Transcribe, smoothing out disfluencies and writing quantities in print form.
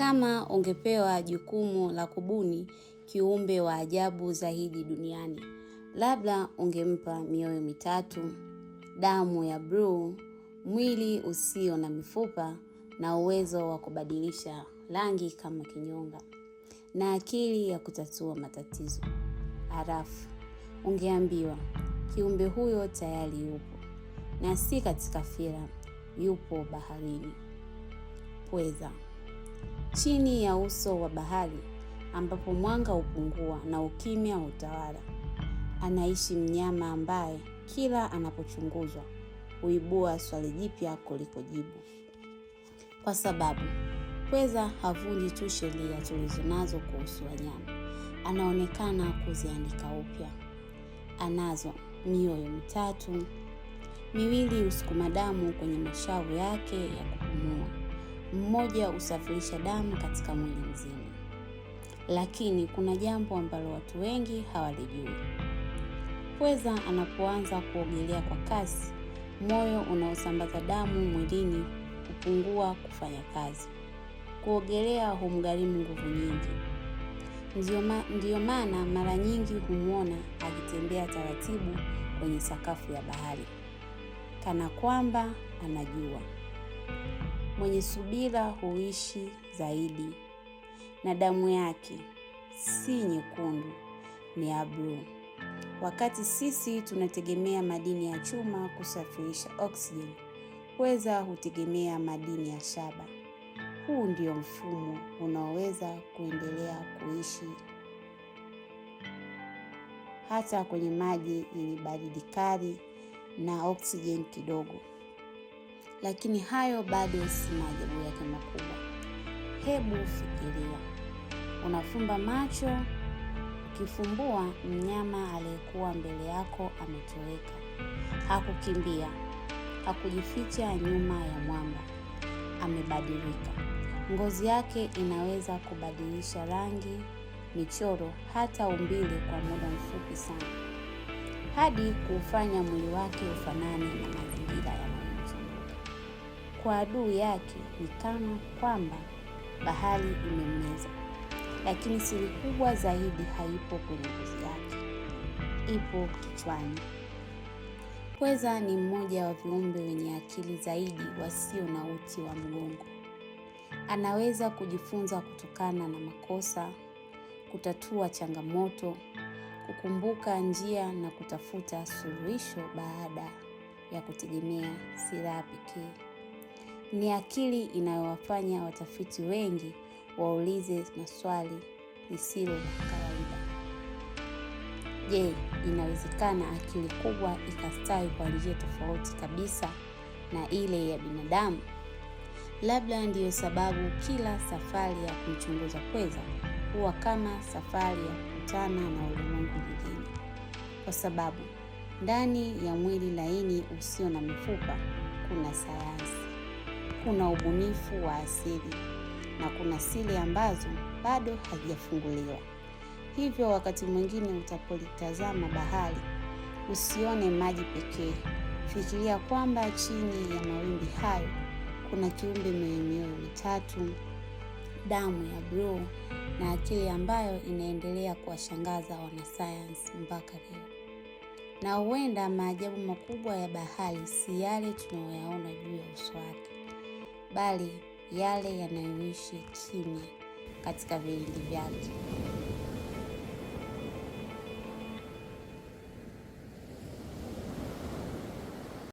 Kama ungepewa jukumu la kubuni kiumbe wa ajabu zaidi duniani, labda ungempa mioyo mitatu, damu ya blue, mwili usio na mifupa na uwezo wa kubadilisha rangi kama kinyonga, na akili ya kutatua matatizo. Halafu ungeambiwa kiumbe huyo tayari yupo, na si katika filamu, yupo baharini. Pweza. Chini ya uso wa bahari ambapo mwanga hupungua na ukimya hutawala, anaishi mnyama ambaye kila anapochunguzwa huibua swali jipya kuliko jibu. Kwa sababu pweza havunji tu sheria tulizonazo kuhusu wanyama, anaonekana kuziandika upya. Anazo mioyo mitatu, miwili husukuma damu kwenye mashavu yake ya kupumua, mmoja husafirisha damu katika mwili mzima. Lakini kuna jambo ambalo watu wengi hawalijui. Pweza anapoanza kuogelea kwa kasi, moyo unaosambaza damu mwilini hupungua kufanya kazi. Kuogelea humgharimu nguvu nyingi. Ndiyo maana mara nyingi humuona akitembea taratibu kwenye sakafu ya bahari, kana kwamba anajua. Mwenye subira huishi zaidi, na damu yake si nyekundu, ni ya blue. Wakati sisi tunategemea madini ya chuma kusafirisha oksijeni, pweza hutegemea madini ya shaba. Huu ndio mfumo unaoweza kuendelea kuishi hata kwenye maji yenye baridi kali na oksijeni kidogo. Lakini hayo bado si maajabu yake makubwa. Hebu fikiria, unafumba macho, ukifumbua mnyama aliyekuwa mbele yako ametoweka. Hakukimbia, hakujificha nyuma ya mwamba. Amebadilika. Ngozi yake inaweza kubadilisha rangi, michoro, hata umbile kwa muda mfupi sana, hadi kufanya mwili wake ufanane na mazingira yanayomzunguka. Kwa adui yake ni kama kwamba bahari imemmeza. Lakini siri kubwa zaidi haipo kwenye ngozi yake, ipo kichwani. Pweza ni mmoja wa viumbe wenye akili zaidi wasio na uti wa mgongo. Anaweza kujifunza kutokana na makosa, kutatua changamoto, kukumbuka njia na kutafuta suluhisho baada ya kutegemea silaha pekee. Ni akili inayowafanya watafiti wengi waulize maswali lisilo la kawaida. Je, inawezekana akili kubwa ikastawi kwa njia tofauti kabisa na ile ya binadamu? Labda ndiyo sababu kila safari ya kumchunguza pweza huwa kama safari ya kukutana na ulimwengu mwingine. Kwa sababu ndani ya mwili laini usio na mifupa kuna sayansi, kuna ubunifu wa asili, na kuna siri ambazo bado hazijafunguliwa. Hivyo wakati mwingine utapolitazama bahari, usione maji pekee. Fikiria kwamba chini ya mawimbi hayo kuna kiumbe mwenye mioyo mitatu, damu ya blue, na akili ambayo inaendelea kuwashangaza wanasayansi mpaka leo. Na huenda maajabu makubwa ya bahari si yale tunayoyaona juu ya uso wake, bali yale yanayoishi kimya katika vilindi vyake.